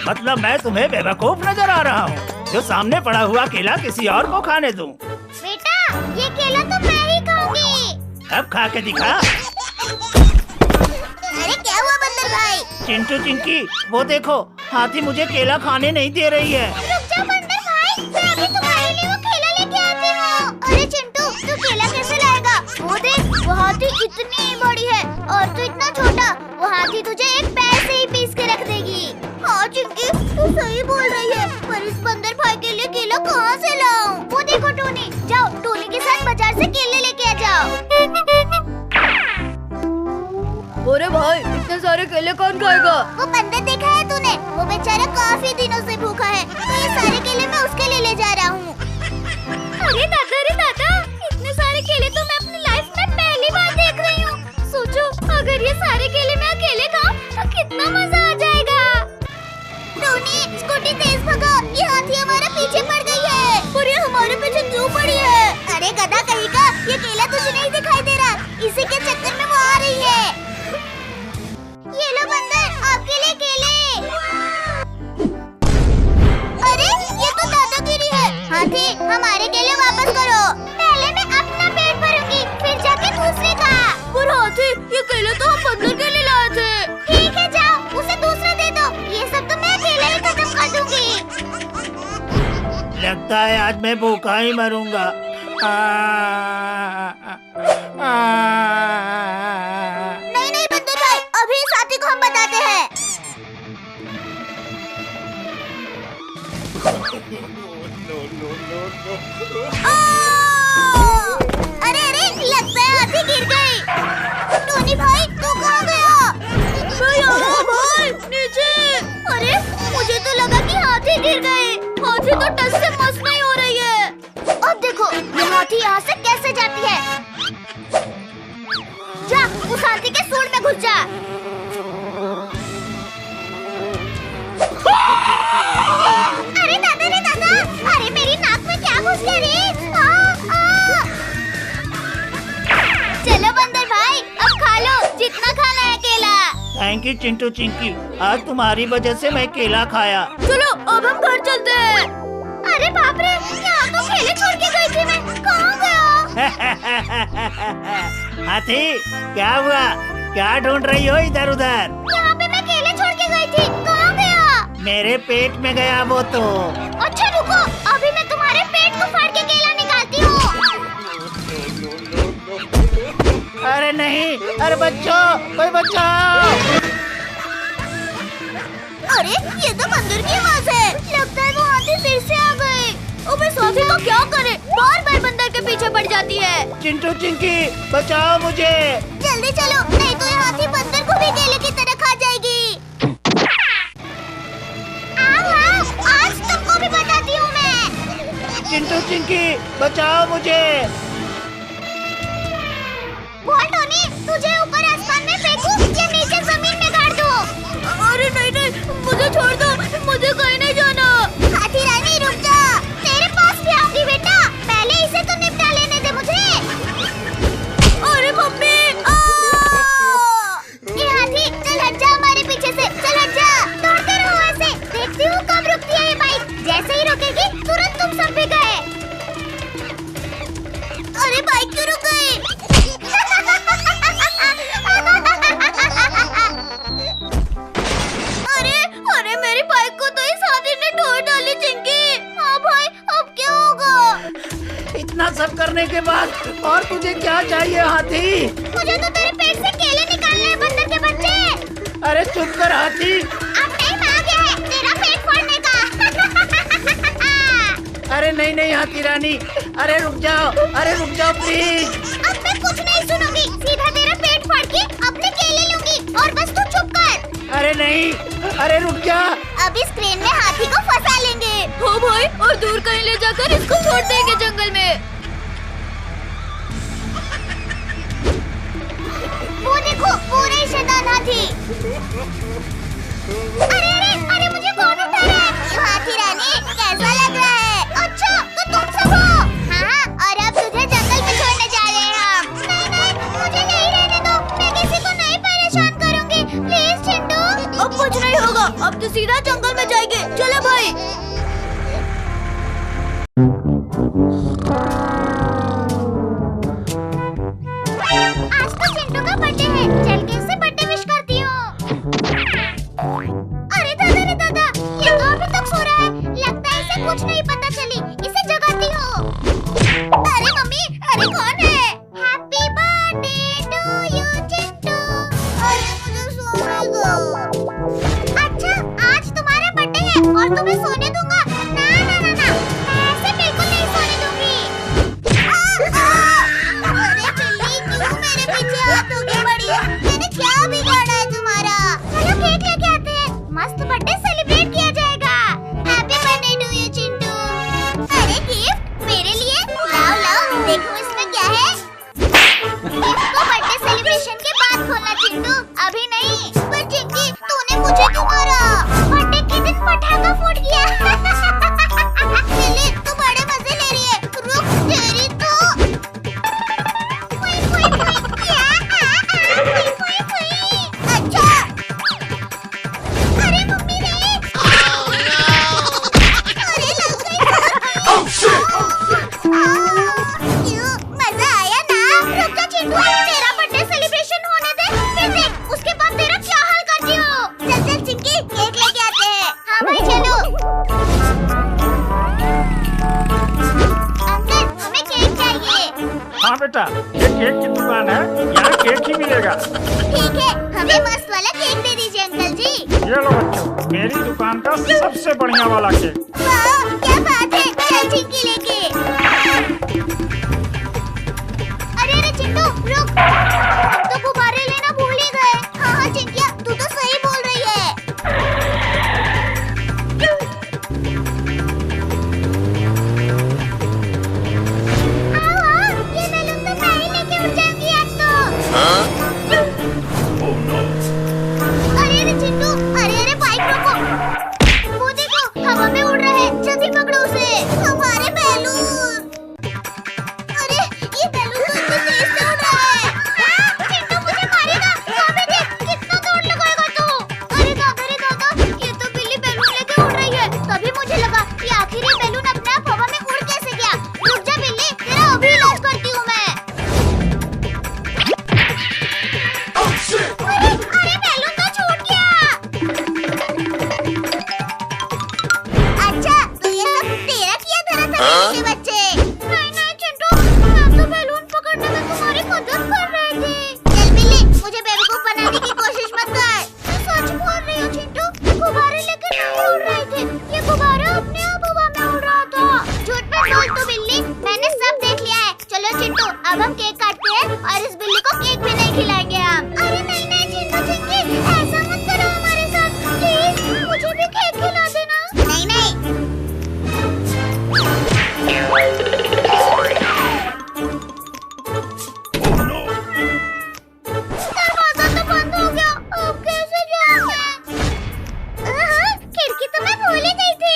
मतलब मैं तुम्हें बेवकूफ नजर आ रहा हूँ जो सामने पड़ा हुआ केला किसी और को खाने दूं। बेटा, ये केला तो मैं ही खाऊंगी। अब खा के दिखा। अरे क्या हुआ बंदर भाई? चिंटू चिंकी, वो देखो, हाथी मुझे केला खाने नहीं दे रही है। रुक जा बंदर भाई, मैं अभी तुम्हारे लिए वो केला लेके आती हूँ। अरे चिंटू, तू केला कैसे लाएगा? वो देख, वो हाथी इतनी बड़ी है और तू इतना छोटा। वो हाथी तुझे एक पैर से ही पीस के रख देगी। हाँ चिंकी, तू सही बोल रही है, पर इस बंदर भाई के लिए केला कहाँ से लाऊं? वो देखो टोनी, जाओ टोनी के साथ बाजार से केले लेके आ जाओ। अरे भाई, इतने सारे केले कौन खाएगा? वो बंदर देखा है तूने? वो बेचारा काफी दिनों से भूखा है, तो ये सारे केले मैं उसके लिए ले जा रहा हूँ। अरे दादा, इतने सारे केले तो मैं अपनी लाइफ में पहली बार देख रही हूँ। सोचो, अगर ये सारे केले मैं अकेले खाऊं तो कितना मजा आ जाएगा। टोनी, स्कूटी तेज भगाओ, ये हाथी हमारे पीछे पड़ गई है। और ये हमारे पीछे क्यों पड़ी है? अरे गधा कहीं का, ये केला तुझे नहीं दिखाई दे रहा? इसी के चक्कर में वो आ रही है। ये लो बंदर, आपके लिए केले। अरे ये तो दादागिरी है। हाथी, हमारे केले वापस करो। पहले मैं अपना पेट भरूंगी, फिर जाके दूसरे का। पर हाथी, ये केले तो हम बंदर के लिए लाए थे। ठीक है, जाओ उसे दूसरा दे दो। ये सब तो मैं अकेले ही खत्म कर दूंगी। लगता है आज मैं भूखा ही मरूंगा। नहीं बंदर भाई, अभी इस हाथी को हम बताते हैं। अरे लगता है हाथी गिर गई। टोनी भाई, तू कहाँ गया? मैं यहाँ भाई, नीचे। अरे मुझे तो लगा कि हाथी गिर गए। हाथी तो टस से मस नहीं हो रही है। अब देखो, ये हाथी यहाँ से कैसे जाती है। जा, उस हाथी के सूंड में घुस जा। अरे दादा, अरे मेरी नाक में क्या घुस गया रे? चलो बंदर भाई, अब खा लो जितना खाना है केला। थैंक यू चिंटू चिंकी, आज तुम्हारी वजह से मैं केला खाया। चलो अब हम घर चलते हैं। अरे बाप रे, यहाँ तो केले छोड़ के गई थी मैं, कहाँ गया? हाथी, क्या हुआ? क्या ढूंढ रही हो इधर उधर? यहाँ पे मैं केले छोड़ के गई थी, कहाँ गया? मेरे पेट में गया वो तो। अच्छा रुको, अभी मैं तुम्हारे पेट को फाड़ के केला निकालती हूँ। अरे नहीं, अरे बच्चों, कोई बचाओ। अरे ये तो बंदर की आवाज है। लगता है वो हाथी फिर से आ गए। अब इस हाथी को क्या करे? बार बंदर के पीछे पड़ जाती है। चिंटू चिंकी, बचाओ मुझे। जल्दी चलो, नहीं तो ये हाथी बंदर को भी केले की तरह खा जाएगी। आओ, आज तुमको भी बताती हूँ मैं। चिंटू चिंकी, बचाओ मुझे। बोल टोनी, तुझे ऊपर आसमान में फेंकूं या नीचे जमीन में गाड़ दूं? अरे नहीं, मुझे छोड़ दो, मुझे कहीं नहीं जाना। हाथी रानी रुक जा, तेरे पास भी आऊंगी बेटा। पहले इसे तो निपटा लेने दे मुझे। अरे मम्मी, ये हाथी, चल हट जा हमारे पीछे से, चल हट जा। दौड़ते रहो ऐसे, देखती हूँ कब रुकती है ये बाइक। जैसे ही रुकेगी, तुरंत तुम सब भी गए। अरे बाइक क्यों रुक गई? अरे मेरी बाइक को तो इस हाथी ने तोड़ डाली चिंकी। हाँ भाई, अब क्या होगा? इतना सब करने के बाद और तुझे क्या चाहिए हाथी? मुझे तो तेरे पेट से केले निकालने हैं बंदर के बच्चे। अरे चुप कर हाथी। अब टाइम आ गया है तेरा पेट फोड़ने का। अरे नहीं हाथी रानी, अरे रुक जाओ प्लीज। अब मैं कुछ नहीं सुनूंगी, सीधा तेरा पेट फाड़ के अपने केले लूंगी और बस तू चुप कर। अरे नहीं, अरे रुक जा। अब इस क्रेन में हाथी को फंसा लेंगे। हो भाई, और दूर कहीं ले जाकर इसको छोड़ देंगे जंगल में। वो देखो, पूरे शैतान हाथी। अरे मुझे कौन उठा रहा है? हाथी रानी, कैसा लग रहा है? अच्छा, तो तुम सब हो? हाँ, और अब तुझे जंगल में छोड़ने जा रहे हैं हम। नहीं, मुझे नहीं रहने दो, मैं किसी को नहीं परेशान करूंगी। प्लीज चिंटू। अब कुछ नहीं होगा, आज तो चिंटू का बर्थडे है, चल के उसे बर्थडे विश करती हूँ। अरे दादा रे दादा, ये तो अभी तक सो रहा है। लगता है इसे कुछ नहीं पता चली, इसे जगाती हूँ। अरे मम्मी, अरे कौन है? Happy birthday to you Chintu. अरे मुझे सोने दो। अच्छा, आज तुम्हारा बर्थडे है और तुम्हें सोने दूंगा? ना ना ना ना, मैं ऐसे बिल्कुल नहीं सोने दूंगी। अरे बिल्ली, क्यों मेरे पीछे हाथ होके पड़ी है? मैंने क्या बिगाड़ा है तुम्हारा? चलो केक लेके आते हैं, मस्त बर्थडे सेलिब्रेट किया जाएगा। Happy birthday to you Chintu. अरे गिफ्ट मेरे लिए? लाओ लाओ, देखो इसमें क्या है। गिफ्ट को बर्थडे सेलिब्रेशन के बाद खोलना चिंटू, अभी नहीं। पर चिंकी, तूने मुझे क्यों मारा? बर्थडे के दिन पटाखा फूट गया। बिल्ली, तू बड़े मजे ले रही है, रुक तेरी तो। फुई, फुई, फुई, फुई, फुई। अच्छा। अरे मम्मी रे। अरे लग गई। क्यों, मजा आया ना? रुक जा चिंटू, तेरा बर्थडे सेलिब्रेशन होने दे, फिर देख उसके बाद तेरा क्या हाल करती हूँ। चल चल चिंकी, केक लेके आते हैं। हाँ भाई चलो। अंकल, हमें केक चाहिए। हाँ बेटा, ये केक की दुकान है, यहाँ केक ही मिलेगा। ठीक है, हमें मस्त वाला केक दे दीजिए अंकल जी। ये लो बच्चों, मेरी दुकान का सबसे बढ़िया वाला केक। वाह, क्या बात है। चल चिंकी लेके। अरे अरे चिंटू, रुक। हम तो गुब्बारे लेना भूल ही गए। हाँ हाँ चिंकिया, तू तो सही बोल रही है। हाँ हाँ, ये बैलून तो मैं ही लेके उड़ जाऊंगी आज तो। अरे अरे चिंटू, अरे अरे बाइक रोको। वो देखो, हवा में उड़ रहा है, जल्दी पकड़ो उसे। हमारे बैलून। अरे ये बैलून तो इतनी तेज से उड़ रहा है। चिंटू मुझे मारेगा। हाँ बेटे, कितना दौड़ लगाएगा तू? अरे दादा रे दादा, ये तो बिल्ली बैलून लेके उड़ रही है। तभी मुझे लगा कि आखिर ये बैलून अपने आप हवा में उड़ कैसे गया। रुक जा बिल्ली, तेरा अभी इलाज करती हूँ मैं। अरे अरे बैलून तो छूट गया। अच्छा, तो ये सब तेरा किया धरा था मेरे बच्चे। नहीं नहीं चिंटू, मैं तो बैलून पकड़ने में तुम्हारी मदद कर रही थी। चल बिल्ली, मुझे बेवकूफ बनाने की कोशिश मत कर। मैं सच बोल रही हूँ चिंटू, ये गुब्बारे लेकर नहीं उड़ रहे थे, ये गुब्बारा अपने आप हवा में उड़ रहा था। झूठ मत बोल तू बिल्ली, मैंने सब देख लिया है। चलो चिंटू, अब हम केक काटते हैं और इस बिल्ली को केक भी नहीं खिलाएंगे हम। अरे नहीं नहीं चिंटू चिंकी, ऐसा मत करो हमारे साथ प्लीज, मुझे भी केक खिला देना। नहीं नहीं। दरवाजा तो बंद हो गया, अब कैसे जाऊँ मैं? खिड़की तो मैं भूल ही गई थी।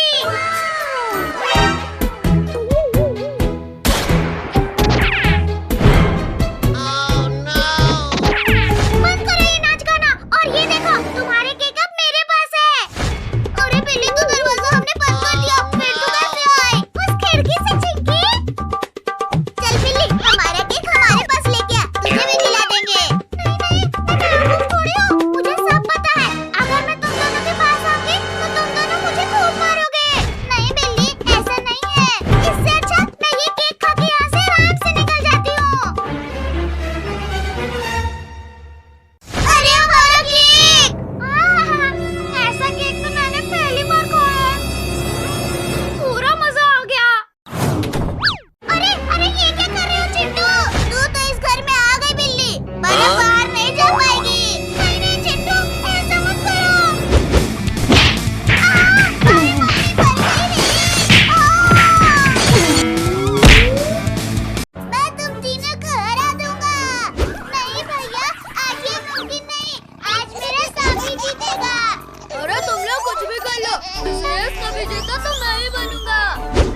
बंद करो ये नाच गाना, और ये देखो तुम्हारे केक अब मेरे पास है। अरे बिल्ली, तो दरवाजा हमने बंद कर दिया, फिर तो कैसे आए उस खिड़की से चिंकी? चल बिल्ली, हमारा केक हमारे पास लेके आ, तुझे भी खिला देंगे। नहीं नहीं, मैं बेवकूफ थोड़ी हूँ, मुझे सब पता है। अगर मैं तुम दोनों के पास आऊंगी तो तुम दोनों मुझे खूब मारोगे। नहीं बिल्ली, ऐसा नहीं है। इससे अच्छा मैं ये केक खा के यहाँ से आराम से निकल जाती हूँ। अरे हमारा केक! ऐसा केक तो मैंने पहली बार खाया है। पूरा मजा आ गया। अरे अरे ये क्या कर रहे हो चिंटू? तू तो इस घर में आ गई बिल्ली, पर अब बाहर नहीं जा पाएगी। नहीं नहीं चिंटू, ऐसा मत करो। अरे मम्मी बल्ली रे। मैं तुम तीनों को हरा दूंगा। नहीं भैया, आज ये मुमकिन नहीं, आज मेरा साथी जीतेगा। अरे तुम लोग कुछ भी कर लो, इस रेस का विजेता तो मैं ही बनूंगा।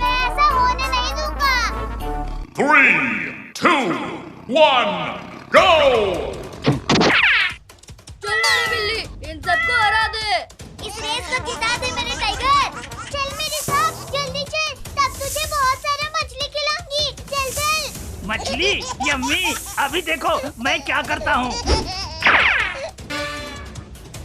मैं ऐसा होने नहीं दूंगा। 3, 2, 1, go! चल मेरी बिल्ली, इन सबको हरा दे। इस रेस को जिता दे मेरे टाइगर। चल मेरे साथ, जल्दी चल, तब तुझे बहुत बिल्ली यम्मी, अभी देखो मैं क्या करता हूँ।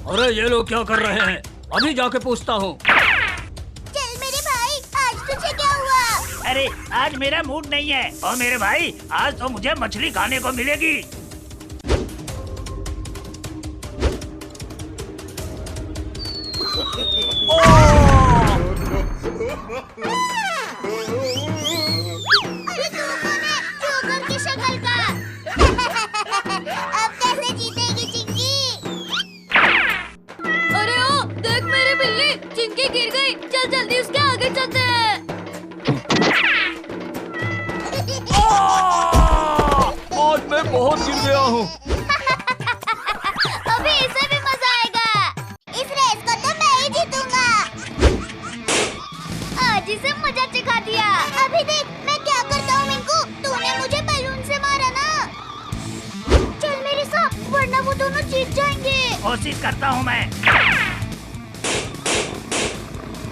अरे ये लोग क्या कर रहे हैं? अभी जाके पूछता हूँ। चल मेरे भाई, आज तुझे क्या हुआ? अरे आज मेरा मूड नहीं है और मेरे भाई आज तो मुझे मछली खाने को मिलेगी। अरे तू कौन है? जोकर की शक्ल का। अब कैसे जीतेगी चिंकी? अरे ओ देख मेरी बिल्ली, चिंकी गिर गई। चल जल्दी उसके आगे चलते हैं। आज मैं बहुत गिर गया हूँ। अभी इसे भी मजा आएगा। इस रेस को तो मैं ही जीतूंगा। आज इसे मजा चखा दिया। अभी देख मैं क्या करता हूँ मिंकू। तूने मुझे बैलून से मारा ना। चल मेरे साथ, वरना वो दोनों जीत जाएंगे। कोशिश करता हूँ मैं।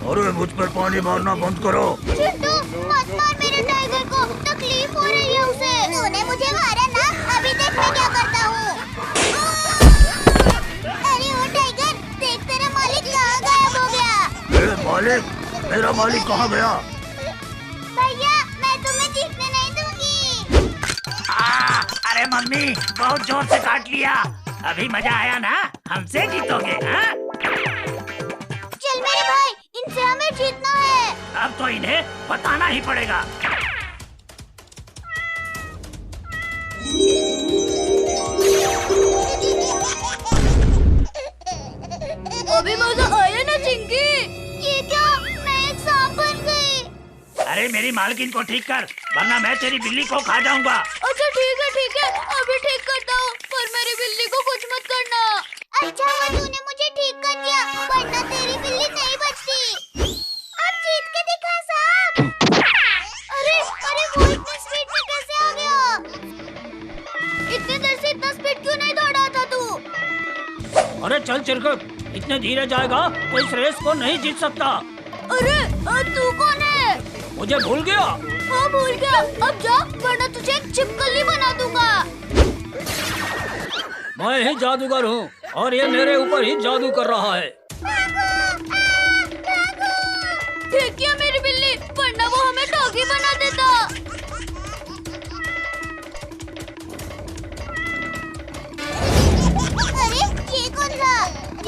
अरे मुझ पर पानी मारना बंद करो। चिंटू मत मार मेरे टाइगर को, तकलीफ हो रही है उसे। तूने मुझे मारा ना, अभी देख मैं क्या करता हूँ। अरे ओ टाइगर, देख तेरा मालिक कहाँ गायब हो गया। मेरा मालिक कहाँ गया? भैया मैं तुम्हें जीतने नहीं दूंगी। अरे मम्मी बहुत जोर से काट लिया। अभी मजा आया ना? हमसे जीतोगे हाँ? चल मेरे भाई, इनसे हमें जीतना है। अब तो इन्हें बताना ही पड़ेगा। अभी मजा आया ना चिंकी? ये क्या, मैं एक सांप बन गई। अरे मेरी मालकिन को ठीक कर, वरना मैं तेरी बिल्ली को खा जाऊंगा। अच्छा ठीक है, अभी ठीक करता हूँ, पर मेरी बिल्ली को कुछ मत करना। अच्छा हुआ तूने मुझे ठीक कर दिया, वरना तेरी बिल्ली नहीं बचती। अब जीत के दिखा सांप। अरे वो इतनी स्पीड में कैसे आ गया? इतने देर से इतना स्पीड क्यों नहीं दौड़ा था तू? अरे चल चिरकुट, इतने धीरे जाएगा तो इस रेस को नहीं जीत सकता। अरे तू कौन है? मुझे भूल गया? हाँ भूल गया। अब जा, वरना तुझे एक छिपकली बना दूंगा। मैं ही जादूगर हूँ और ये मेरे ऊपर ही जादू कर रहा है। ठीक किया मेरी बिल्ली, वरना वो हमें डॉगी बना देता। अरे ये कौन था?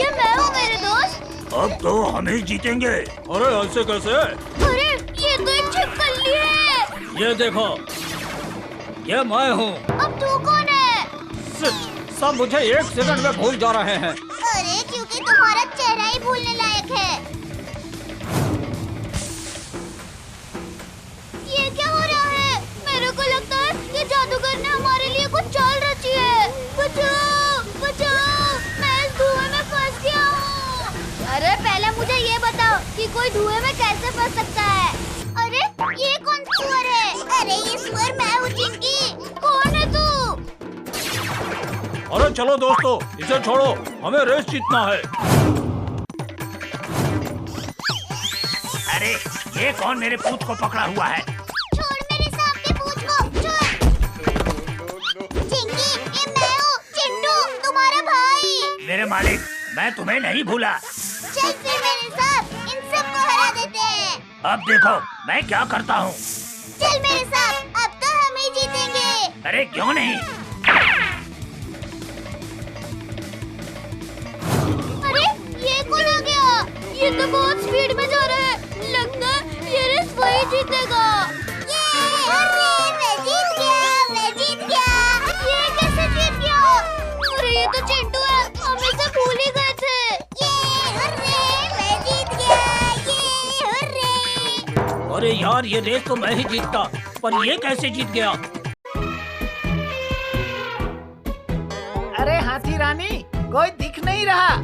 ये मैं हूँ मेरे दोस्त। अब तो हम ही जीतेंगे। अरे ऐसे कैसे? अरे ये तो एक छिपकली है। ये देखो, ये मैं हूँ। अब तू कौन है? सब मुझे एक सेकंड में भूल जा रहे हैं। अरे क्योंकि तुम्हारा चेहरा ही भूलने लायक है। ये क्या हो रहा है? मेरे को लगता है ये जादूगर ने हमारे लिए कुछ चाल रची है। बचाओ बचाओ, मैं इस धुएं में फंस गया हूँ। अरे पहले मुझे ये बताओ कि कोई धुएं में कैसे फंस सकता है? अरे ये कौन सुअर है? अरे ये सुअर मैं हूँ चिंकी। कौन है तू? अरे चलो दोस्तों, इसे छोड़ो, हमें रेस जीतना है। अरे ये कौन मेरे पूत को पकड़ा हुआ है? छोड़ मेरे सांप के पूंछ को, छोड़। चिंकी ये मैं हूँ, चिंटू तुम्हारा भाई। मेरे मालिक, मैं तुम्हें नहीं भूला। चल फिर मेरे साथ इन सबको हरा देते हैं। अब देखो मैं क्या करता हूँ। चल मेरे साथ, अब तो हम ही जीतेंगे। अरे क्यों नहीं? अरे ये कौन आ गया? ये तो बहुत स्पीड में जा रहा है। लगता है ये रेस वही जीतेगा। अरे मैं जीत गया। ये कैसे जीत गया? अरे ये तो चिंटू है, हम इसे भूल ही गए थे। मैं जीत गया। अरे यार, ये रेस तो मैं ही जीतता, पर ये कैसे जीत गया? अरे हाथी रानी, कोई दिख नहीं रहा।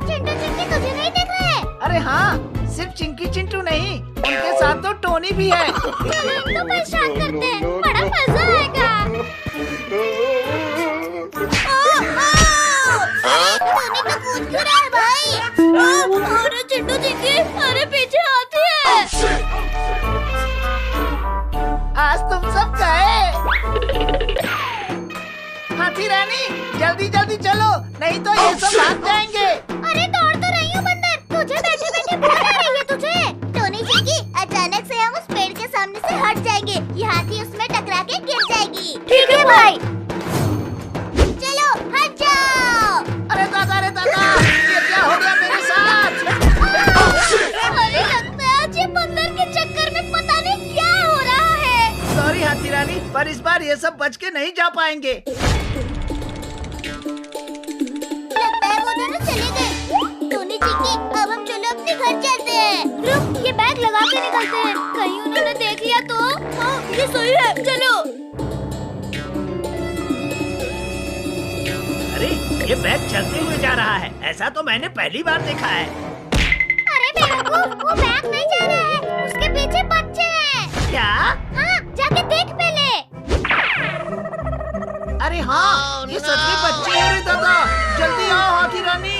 चिंटू चिंकी तुझे नहीं देख रहे? अरे हाँ, सिर्फ चिंकी चिंटू नहीं, उनके साथ तो टोनी भी है। चलो हम तो परेशान करते हैं, बड़ा मजा आएगा। टोनी तो कूद क्यों रहा है भाई? अरे चिंटू चिंकी, अरे पीछे हाथी है। जल्दी चलो, नहीं तो ये सब भाग जाएंगे। अरे दौड़ तो रही हूँ बंदर, तुझे बैठे बैठे भूख आ रही है तुझे। टोनी चिंकी, अचानक से हम उस पेड़ के सामने से हट जाएंगे, ये हाथी उसमें टकरा के गिर जाएगी। ठीक है भाई। चलो हट जाओ। अरे दादा, ये क्या हो गया मेरे साथ? अरे लगता है आज ये बंदर के चक्कर में पता नहीं क्या हो रहा है। सॉरी हाथी रानी, पर इस बार ये सब बच के नहीं जा पाएंगे। लगता है वो दोनों चले गए। टोनी चिंकी, अब हम चलो अपने घर चलते हैं। रुक, ये बैग लगा के निकलते हैं, कहीं उन्होंने देख लिया तो। हाँ, ये सही है, चलो। अरे ये बैग चलते हुए जा रहा है, ऐसा तो मैंने पहली बार देखा है। अरे बेवकूफ, वो बैग नहीं जा रहा है, उसके पीछे बच्चे हैं। क्या? हाँ, जाके देख पहले। अरे हाँ, ये सच में बच्चे हैं रे दादा, जल्दी आओ हाथी रानी।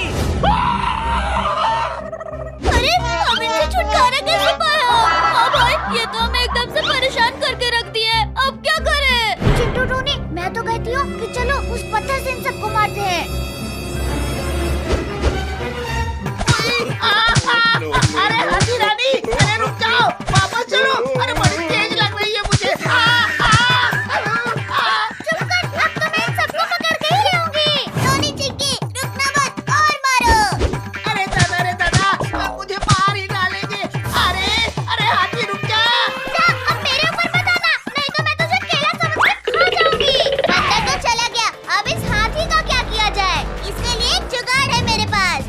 अरे हम इनसे छुटकारा कैसे पाया? हाँ भाई, ये तो हमें एकदम से परेशान करके रख दिए, अब क्या करें? चिंटू, टोनी, मैं तो कहती हूँ कि चलो उस पत्थर से इन सबको मारते हैं। अरे हाथी रानी, अरे रुक जाओ, वापस चलो। अरे बड़ी तेज लग रही है मुझे। चुप कर, अब तो मैं इन सबको पकड़ के ही लाऊंगी। टोनी चिंकी, रुकना मत और मारो। अरे दादा, मुझे मार ही डालेंगे। अरे हाथी रुक जा। अब मेरे ऊपर मत आना, नहीं तो मैं तुझे केला समझ के खा जाऊंगी। बंदर तो चला गया, अब इस हाथी का क्या किया जाए? इसके लिए एक जुगाड़ है मेरे पास।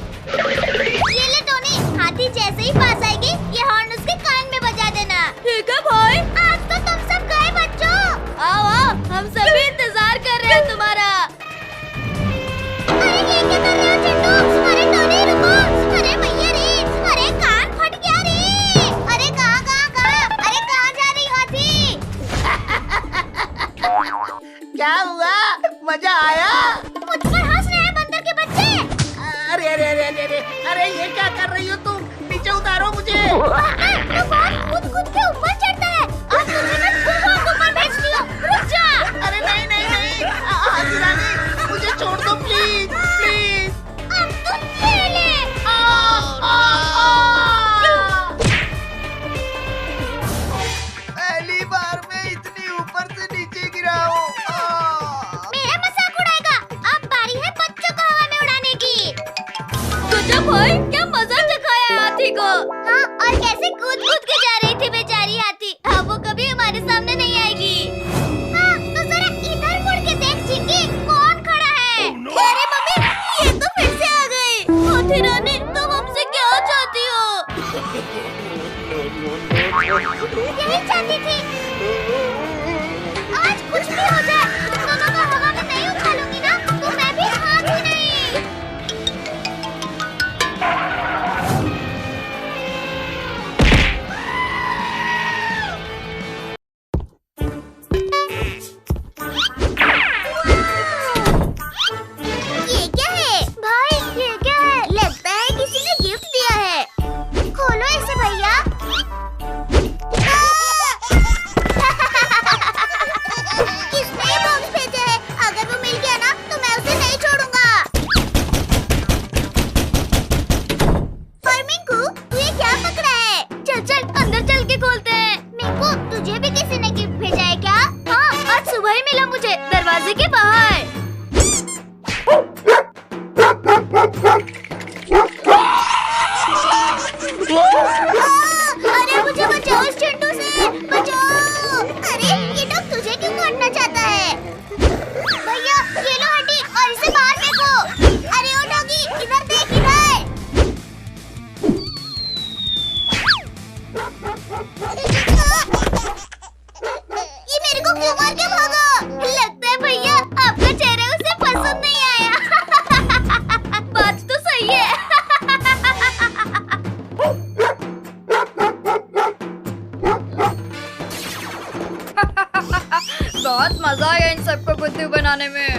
ये ले टोनी, हाथी जैसे ही पास आएगी, ये हॉर्न उसके कान में बजा देना। ठीक है भाई। आज तो तुम सब गए बच्चों। आओ आओ, हम सभी इंतजार कर रहे हैं तुम्हारा। अरे ये क्या कर रहे हो चिंटू? अरे टोनी रुको। अरे भैया रे, अरे कान फट गया रे। अरे कहाँ? अरे कहाँ जा रही हाथी? क्या हुआ? मजा आया? मुझ पर हंस रहे हैं बंदर के बच्चे। अरे ये क्या कर रही हो तुम? नीचे उतारो मुझे। तो खुद के ऊपर चढ़ता है। आज तुझे मैं तूफान ऊपर भेज दी हूँ, रुक जा। अरे नहीं, हाथी रानी, मुझे छोड़ दो प्लीज। अब तुम ये ले। पहली बार मैं इतनी ऊपर से नीचे गिरा हूँ। मेरा मजाक उड़ाएगा? अब बारी है बच्चों को हवा में उड़ाने की। गजब भाई, क्या मजा चखाया है हाथी को। हाँ, और कैसे कूद कूद के जा रही थी बेचारी हाथी। अब वो कभी हमारे सामने नहीं आएगी। हाँ, तो जरा इधर मुड़ के देख चिंकी, कौन खड़ा है? अरे मम्मी, ये तो फिर से आ गई। हाथी रानी, तुम हमसे क्या चाहती हो? यही चाहती थी। आज कुछ भी हो जाए, तुम दोनों को हवा में नहीं उछालूंगी ना, तो मैं भी हाथ ही नहीं। ये क्या है भाई? ये क्या है? लगता है किसी ने गिफ्ट दिया है। खोलो इसे भैया। किसने ये बॉक्स भेजा है? अगर वो मिल गया ना, तो मैं उसे नहीं छोड़ूंगा। और मिंकू, तू ये क्या पकड़ा है? चल अंदर चल के खोलते हैं। मिंकू, तुझे भी किसी ने गिफ्ट भेजा है क्या? हाँ, आज सुबह ही मिला मुझे, दरवाजे के बाहर। अरे मुझे बचाओ इस चिंटू से, बचाओ। अरे ये डॉग तुझे क्यों काटना चाहता है? भैया ये लो हड्डी और इसे बाहर फेंको। अरे ओ डॉगी, इधर देख इधर। ये मेरे को क्यों मार के भागा? लगता है भैया आपका चेहरा उसे पसंद नहीं आया। बात तो सही है। बहुत मजा आया इन सबको बुद्धू बनाने में।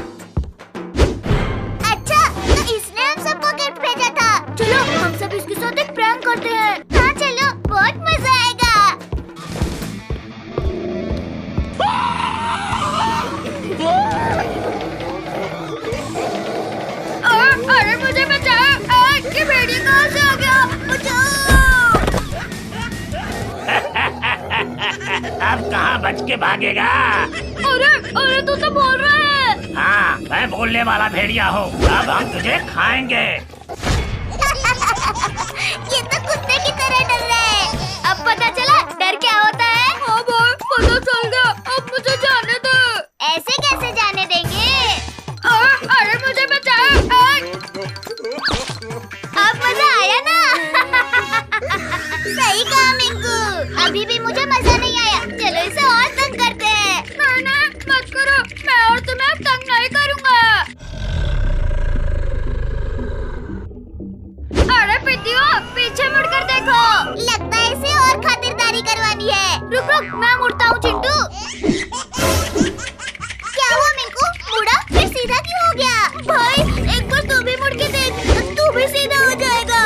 अच्छा, तो इसने हम सबको गिफ्ट भेजा था। चलो हम सब इसके साथ एक प्रैंक करते हैं। हाँ चलो, बहुत मजा आएगा। बच के भागेगा। अरे अरे तू तो बोल रहा है। हाँ, मैं बोलने वाला भेड़िया हूँ। अब हम तुझे खाएंगे। ये तो कुत्ते की तरह डर रहा है। अब पता चला डर क्या होता है। हाँ भाई पता चल गया। अब मुझे जाने दो। ऐसे कैसे जाने देंगे? अरे मुझे बचा। अब मजा आया ना? सही कहा मिंकू। अभी भी मुझे मजा नहीं आया। चलो इसे और तंग करते हैं। नहीं मत करो। मैं और तुम्हें तंग नहीं करूँगा। अरे पितियो पीछे मुड़कर देखो। लगता है इसे और खातिरदारी करवानी है। रुक रुक मैं मुड़ता हूँ चिंटू। क्या हुआ मिंकू? मुड़ा फिर सीधा क्यों हो गया? भाई एक बार तू भी मुड़ के देख। तू भी सीधा हो जाएगा।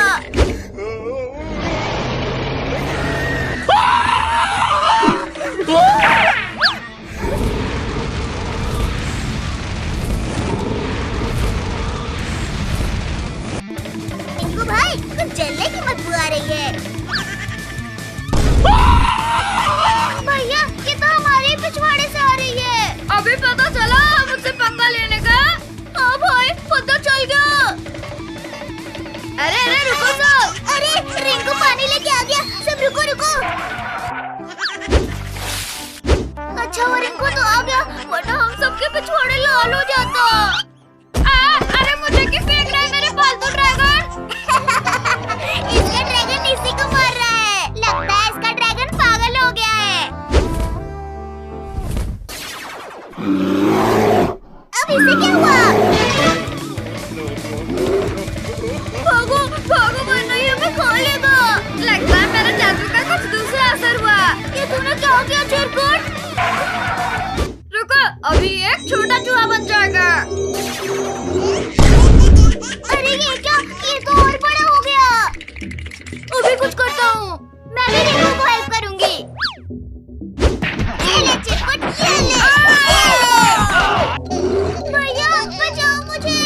मिंकू भाई कुछ जलने की बदबू आ रही है। भैया ये तो हमारे पिछवाड़े से आ रही है। अभी पता चला मुझसे पंगा लेने का। हाँ भाई पता चल गया। अरे अरे रुको सब। अरे रिंकू पानी लेके आ गया। सब रुको रुको। अच्छा वो रिंकू तो आ गया वरना हम सबके पिछवाड़े लाल हो जाता। अरे मुझे क्यों फेंक रहा है मेरे फालतू ड्रैगन। इसका ड्रैगन इसी को मार रहा है। लगता है इसका ड्रैगन पागल हो गया है। अब इसे क्या हुआ? भागो भागो वरना ये हमें खा लेगा। लगता है मेरे जादू का कुछ दूसरा असर हुआ। ये तूने क्या किया चिरकुट? रुको अभी एक छोटा चूहा बन जाएगा। अरे ये क्या? ये तो और बड़ा हो गया। अभी कुछ करता हूँ। मैं भी रिंकू को हेल्प करूंगी। ये ले चिरकुट, ये ले। भैया बचाओ मुझे।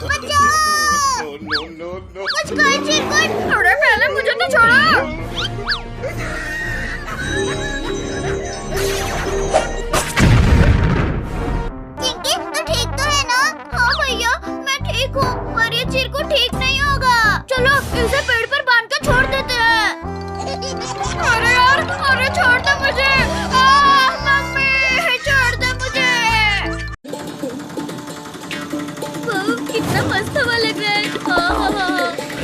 बचाओ। कुछ कर चिरकुट। अरे पहले मुझे तो छोड़ो। चिंकी तू ठीक तो है ना? हाँ भैया मैं ठीक हूँ पर ये चिरकुट ठीक नहीं होगा। चलो इसे पेड़ पर बांध कर छोड़ देते हैं। अरे यार अरे छोड़ दो मुझे। मम्मी छोड़ दो मुझे। कितना मस्त हवा लग रहा है।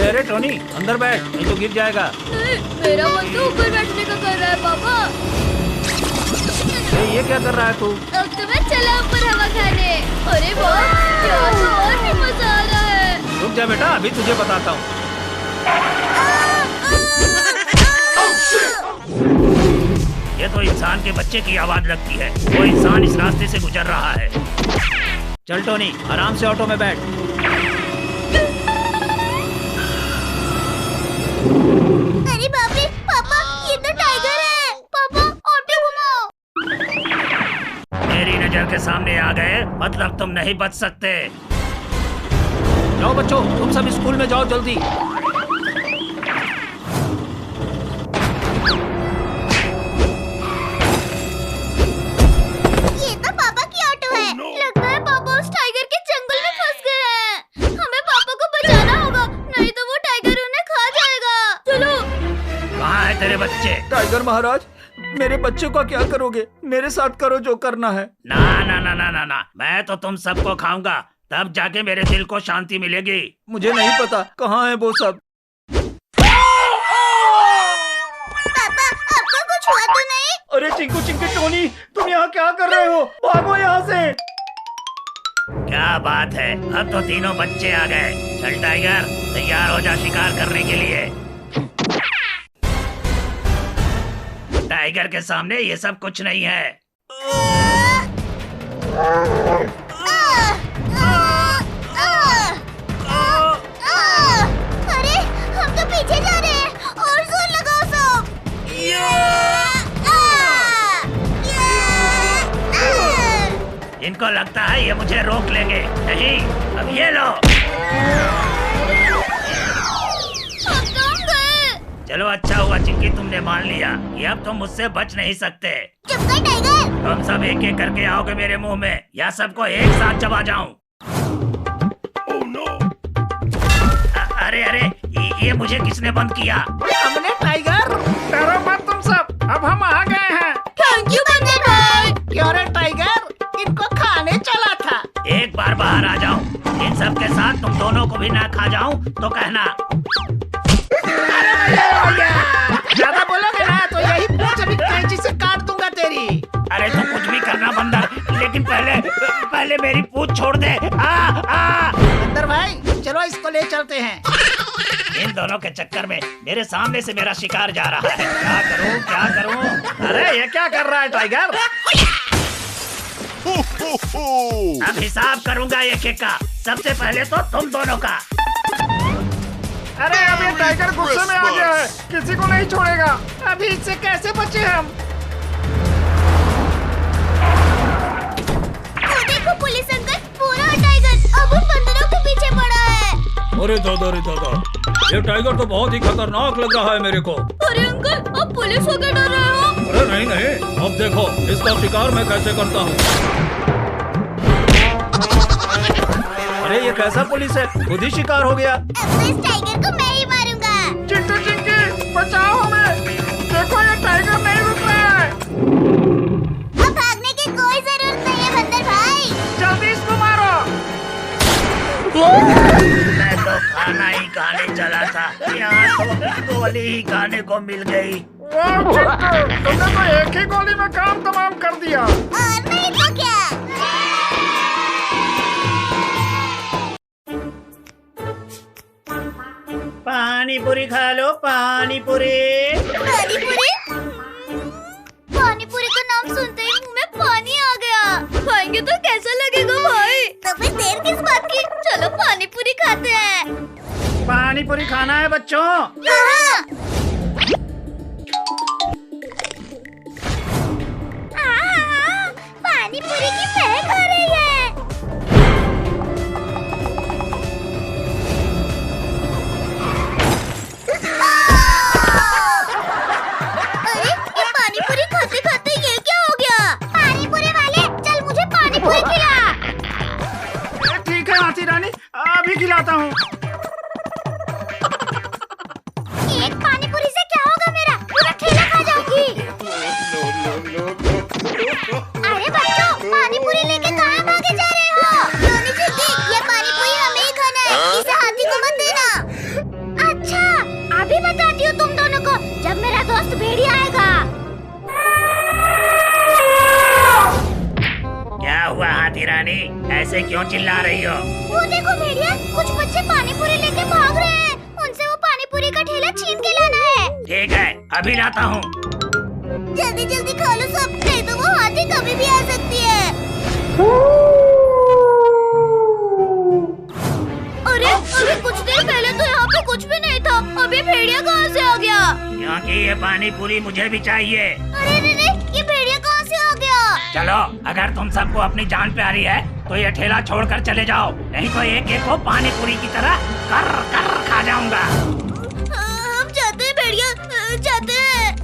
अरे टोनी अंदर बैठ नहीं तो गिर जाएगा। मेरा मन तो ऊपर बैठने का कर रहा है पापा। ये क्या कर रहा है तू? अब तो मैं चला ऊपर हवा खाने। अरे वाह क्या तो और भी मजा आ रहा है। रुक जा बेटा अभी तुझे बताता हूँ। ये तो इंसान के बच्चे की आवाज लगती है। वो इंसान इस रास्ते से गुजर रहा है। चल टोनी आराम से ऑटो में बैठ। अरे बाप रे पापा ये तो टाइगर है। पापा ऑटो घुमाओ। मेरी नजर के सामने आ गए मतलब तुम नहीं बच सकते। जाओ बच्चों तुम सब स्कूल में जाओ जल्दी। ये तो पापा की ऑटो है। लगता है पापा उस टाइगर के जंगल में फंस गए हैं। हमें पापा को बचाना होगा नहीं तो वो टाइगर उन्हें खा जाएगा। चलो। कहाँ है तेरे बच्चे? टाइगर महाराज मेरे बच्चे का क्या करोगे? मेरे साथ करो जो करना है। ना ना ना ना ना ना, मैं तो तुम सबको खाऊंगा तब जाके मेरे दिल को शांति मिलेगी। मुझे नहीं पता कहाँ है वो सब। पापा आपको कुछ हुआ तो नहीं? अरे चिंकू चिंकी टोनी तुम यहाँ क्या कर रहे हो? भागो यहाँ से। क्या बात है अब तो तीनों बच्चे आ गए। चल टाइगर तैयार हो जा शिकार करने के लिए। टाइगर के सामने ये सब कुछ नहीं है। अरे हम तो पीछे जा रहे हैं और जोर लगाओ सब। इनको लगता है ये मुझे रोक लेंगे। नहीं अब ये लो। चलो अच्छा हुआ चिंकी तुमने मान लिया कि अब तुम मुझसे बच नहीं सकते। चुप कर टाइगर। तुम सब एक एक करके आओगे मेरे मुंह में या सबको एक साथ चबा जाऊं? अरे अरे ये मुझे किसने बंद किया? हमने टाइगर। डरो मत तुम सब, अब हम आ गए हैं। थैंक यू बंदर भाई। क्यों रे टाइगर, इनको खाने चला था। एक बार बाहर आ जाऊं, इन सब के साथ तुम दोनों को भी ना खा जाऊं तो कहना। ज्यादा बोलोगे ना तो यही पूंछ अभी कैंची से काट दूंगा तेरी। अरे तुम कुछ भी करना बंदर, लेकिन पहले मेरी पूंछ छोड़ दे। बंदर भाई चलो इसको ले चलते हैं। इन दोनों के चक्कर में मेरे सामने से मेरा शिकार जा रहा है। क्या करूं क्या करूं? अरे ये क्या कर रहा है टाइगर? अब हिसाब करूंगा एक एक का। सबसे पहले तो तुम दोनों का। अरे अब ये टाइगर गुस्से में आ गया है, किसी को नहीं छोड़ेगा। अभी इससे कैसे बचे हम? वो देखो पुलिस अंकल, पूरा टाइगर अब उन बंदरों के पीछे पड़ा है। अरे दादा, ये टाइगर तो बहुत ही खतरनाक लग रहा है मेरे को। अरे अंकल, अब पुलिस होकर डर रहे हो? अरे नहीं, अब देखो इसका शिकार मैं कैसे करता हूँ। अरे ये कैसा पुलिस है, खुद ही शिकार हो गया। अब तो इस टाइगर को मैं ही मारूंगा। चिंटू चिंकी बचाओ हमें, देखो ये टाइगर नहीं रुक रहा है। अब भागने की कोई जरूरत नहीं है बंदर भाई। जल्दी इसको मारो। मैं तो खाना ही खाने चला था, यहाँ तो गोली ही खाने को मिल गई। वाह चिंटू, तुमने तो एक ही गोली में काम तमाम कर दिया। और नहीं तो क्या। पानी पूरी खा लो, पानी पूरी। पानी पूरी? पानी पूरी का नाम सुनते ही मुंह में पानी आ गया। खाएंगे तो कैसा लगेगा भाई? तो फिर देर किस बात की, चलो पानी पूरी खाते हैं। पानी पूरी खाना है बच्चों। हाँ। पानी पूरी की महक आ रही है। अरे ये पानी पूरी खाते खाते ये क्या हो गया? पानी पूरी वाले, चल मुझे पानी पूरी खिला। ठीक है हाथी रानी, अभी खिलाता हूँ। एक पानी पूरी से क्या होगा, मेरा पूरा ठेला खा जाऊंगी। अरे बच्चों, पानी पूरी लेके कहाँ भागे जा रहे हो? रोनी चिट्टी, ये पानी पूरी हमें ही खाना है, इसे हाथी को मत देना। अच्छा, अभी बताती हूँ तुम दोनों को, जब मेरा दोस्त भेड़िया आएगा। क्या हुआ हाथी रानी, ऐसे क्यों चिल्ला रही हो? वो देखो भेड़िया, कुछ बच्चे पानी पूरी लेके भाग रहे हैं। उनसे वो पानी पूरी का ठेला छीन के लाना है। ठीक है, अभी लाता हूँ। जल्दी जल्दी खा लो सब, नहीं तो वो हाथी कभी भी आ सकती है। अरे अभी कुछ देर पहले तो यहाँ पे कुछ भी नहीं था, अभी भेड़िया कहाँ से आ गया? क्योंकि ये पानी पूरी मुझे भी चाहिए। अरे रे रे, ये भेड़िया कहाँ से आ गया? चलो, अगर तुम सबको अपनी जान प्यारी है तो ये ठेला छोड़कर चले जाओ, नहीं तो एक एक को पानी पूरी की तरह कर कर खा जाऊंगा। हम जाते हैं भेड़िया, जाते हैं।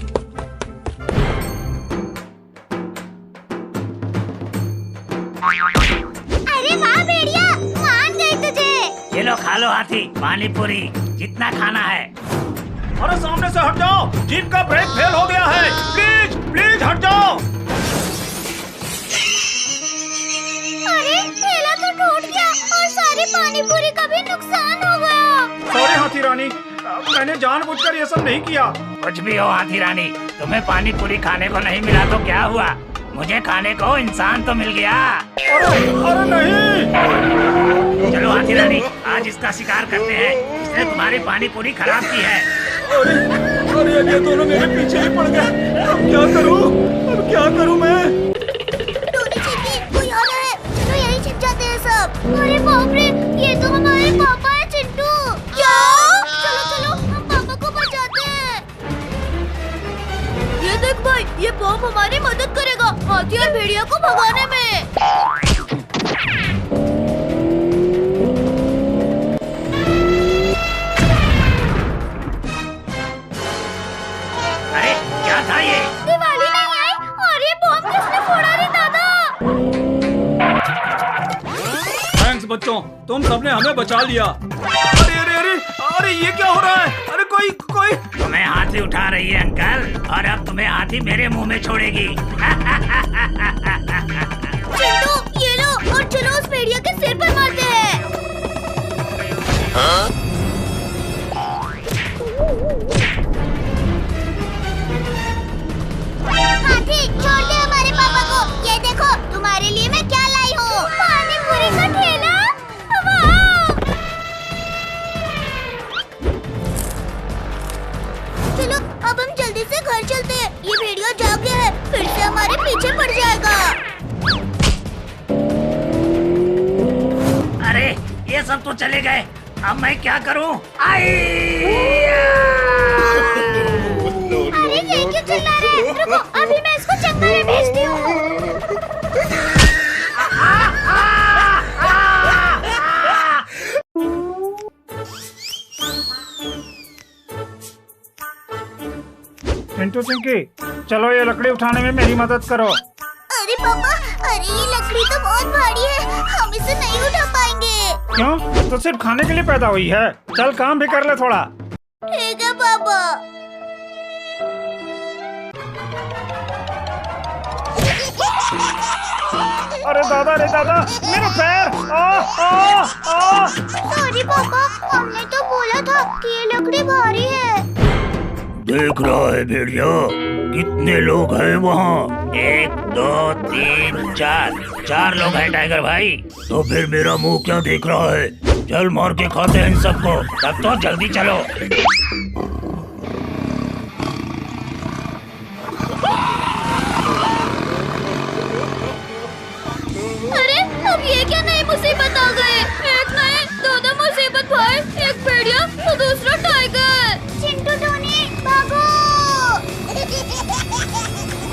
अरे वाह भेड़िया, मान गई तुझे। ये लो खा लो हाथी, पानी पूरी जितना खाना है। अरे सामने से हट जाओ, जीप का ब्रेक फेल हो गया है। प्लीज हट जाओ। अरे ठेला तो टूट गया और सारी पानी पूरी का भी नुकसान हो गया। सॉरी हाथी रानी, मैंने जानबूझकर ये सब नहीं किया। कुछ भी हो हाथी रानी, तुम्हें पानी पूरी खाने को नहीं मिला तो क्या हुआ, मुझे खाने को इंसान तो मिल गया। अरे नहीं। चलो हाथी रानी, आज इसका शिकार करते हैं, इसने तुम्हारी पानी पूरी खराब की है। अरे ये दोनों मेरे पीछे ही पड़ गए। अब क्या करूं मैं? टोनी चिट्टी, कोई आ रहा है, चलो यहीं छिप जाते हैं सब। अरे बाप रे, ये तो हमारे पापा है चिंटू। क्या? चलो हम पापा को बचाते हैं। ये देख भाई, ये बम हमारी मदद करेगा हाथी और भेड़िया को भगाने में। बच्चों, तुम सबने हमें बचा लिया। अरे अरे अरे अरे ये क्या हो रहा है? अरे कोई कोई तुम्हें हाथी उठा रही है अंकल, और अब तुम्हें हाथी मेरे मुंह में छोड़ेगी। चिंटू, ये लो और चलो उस भेड़िया के सिर पर मारते हैं। हाथी छोड़ दे हमारे पापा को। ये देखो तुम्हारे लिए मैं क्या लाई हूँ। पानी पूरी का ठेला। वाह! चलो अब हम जल्दी से घर चलते हैं। ये भेड़िया जाग गया है, फिर से हमारे पीछे पड़ जाएगा। अरे ये सब तो चले गए, अब मैं क्या करूं? अरे ये क्यों चिल्ला रहे हैं? रुको, अभी मैं इसको चक्कर में भेजती हूँ। चिंटू चिंकी, चलो ये लकड़ी उठाने में मेरी मदद करो। अरे पापा, अरे ये लकड़ी तो बहुत भारी है, हम इसे नहीं उठा पाएंगे। क्यों? तो सिर्फ खाने के लिए पैदा हुई है। चल काम भी कर ले थोड़ा। ठीक है पापा। अरे दादा, मेरा पैर! आ! सॉरी पापा, हमने तो बोला था कि ये लकड़ी भारी है। देख रहा है भेड़िया, कितने लोग हैं वहाँ? 1 2 3 4 लोग हैं टाइगर भाई। तो फिर मेरा मुंह क्या देख रहा है? चल मार के खाते हैं इन सबको। तब तो जल्दी चलो। अरे अब ये क्या नई मुसीबत आ गए? एक नहीं, 2 मुसीबत भाई, एक भेड़िया तो दूसरा टाइगर। चिंटू टोनी भागो।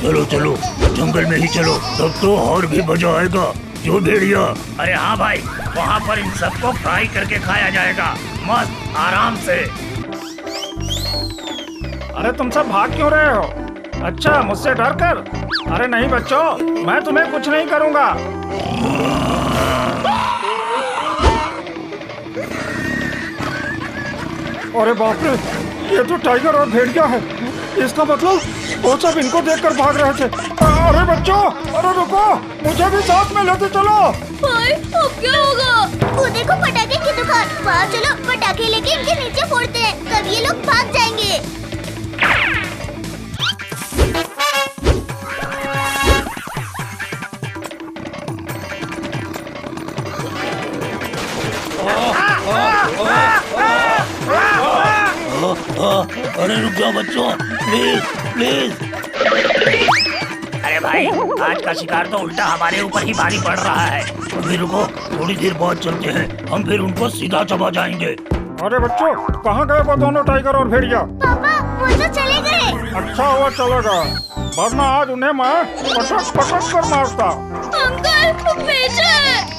चलो चलो, जंगल में ही चलो, तब तो और भी मजा आएगा। जो भेड़िया? अरे हाँ भाई, वहाँ पर इन सबको फ्राई करके खाया जाएगा, मस्त आराम से। अरे तुम सब भाग क्यों रहे हो? अच्छा, मुझसे डर कर? अरे नहीं बच्चों, मैं तुम्हें कुछ नहीं करूँगा। अरे बाप रे, ये तो टाइगर और भेड़िया है। इसका मतलब वो सब इनको देखकर भाग रहे थे। अरे बच्चों, अरे रुको, मुझे भी साथ में लेते चलो। भाई अब क्या होगा? वो देखो पटाखे की दुकान, वहाँ चलो पटाखे लेके इनके नीचे फोड़ते हैं, तब ये लोग भाग जाएंगे। अरे रुक जाओ बच्चों, प्लीज प्लीज। अरे भाई, आज का शिकार तो उल्टा हमारे ऊपर ही भारी पड़ रहा है। अभी रुको, थोड़ी देर बाद चलते हैं, हम फिर उनको सीधा चबा जाएंगे। अरे बच्चों, कहाँ गए वो दोनों टाइगर और भेड़िया? पापा वो तो चले गए। अच्छा हुआ चलेगा, वरना आज उन्हें मैं पटक पटक कर मारता। अंकल वो पीछे।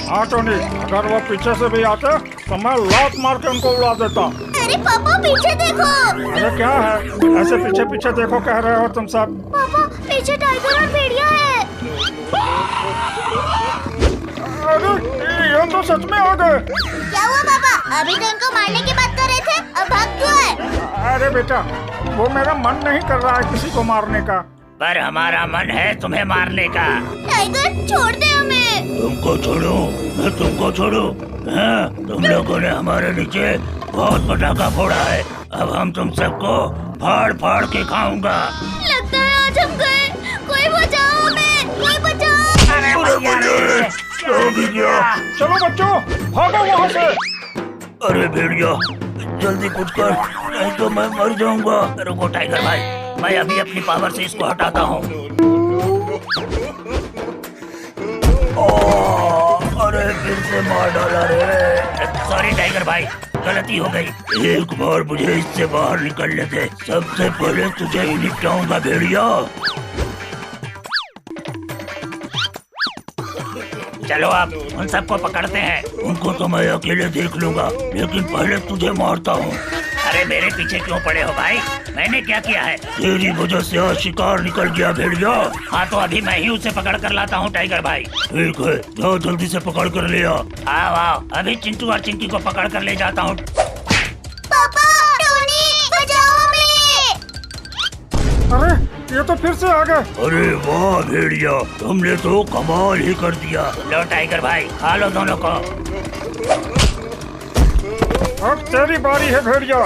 हाँ टोनी, अगर वो पीछे से भी आते तो मैं लात मार के उनको उड़ा देता। अरे पापा पीछे देखो। अरे क्या है, ऐसे पीछे पीछे देखो कह रहे हो तुम सब? पापा पीछे टाइगर और भेड़िया है। अरे ये तो सच में आ गए। क्या हुआ पापा? अभी तो इनको मारने की बात कर रहे थे, अब भाग क्यों है? अरे बेटा, वो मेरा मन नहीं कर रहा है किसी को मारने का। पर हमारा मन है तुम्हें मारने का। टाइगर छोड़ दे हमें। तुमको छोड़ूं? मैं तुमको छोड़ूं? हाँ, तुम लोगों ने हमारे नीचे बहुत पटाखा फोड़ा है, अब हम तुम सबको फाड़ फाड़ के खाऊंगा। लगता है आज हम गए। कोई बचाओ हमें, कोई बचाओ। अरे चलो बच्चों, भागो वहाँ से। अरे भेड़िया, जल्दी कुछ कर, नहीं तो मैं मर जाऊंगा। रुको टाइगर भाई, मैं अभी अपनी पावर से इसको हटाता हूँ। अरे फिर से मार डाला रे। सॉरी टाइगर भाई, गलती हो गई। एक बार मुझे इससे बाहर निकलने दे, सबसे पहले तुझे ही निपटाऊंगा भेड़िया। चलो अब उन सबको पकड़ते हैं। उनको तो मैं अकेले देख लूंगा, लेकिन पहले तुझे मारता हूँ। अरे मेरे पीछे क्यों पड़े हो भाई? मैंने क्या किया है? तेरी वजह से आज शिकार निकल गया भेड़िया। हाँ तो अभी मैं ही उसे पकड़ कर लाता हूँ टाइगर भाई। ठीक है, जाओ जल्दी से पकड़ कर ले आओ। आओ आओ, अभी चिंटू और चिंकी को पकड़ कर ले जाता हूँ। पापा, टोनी, बचाओ हमें। अरे ये तो फिर से आ गए। अरे वाह भेड़िया, तुमने तो कमाल ही कर दिया। लो टाइगर भाई, खा लो दोनों को। अब तेरी बारी है भेड़िया।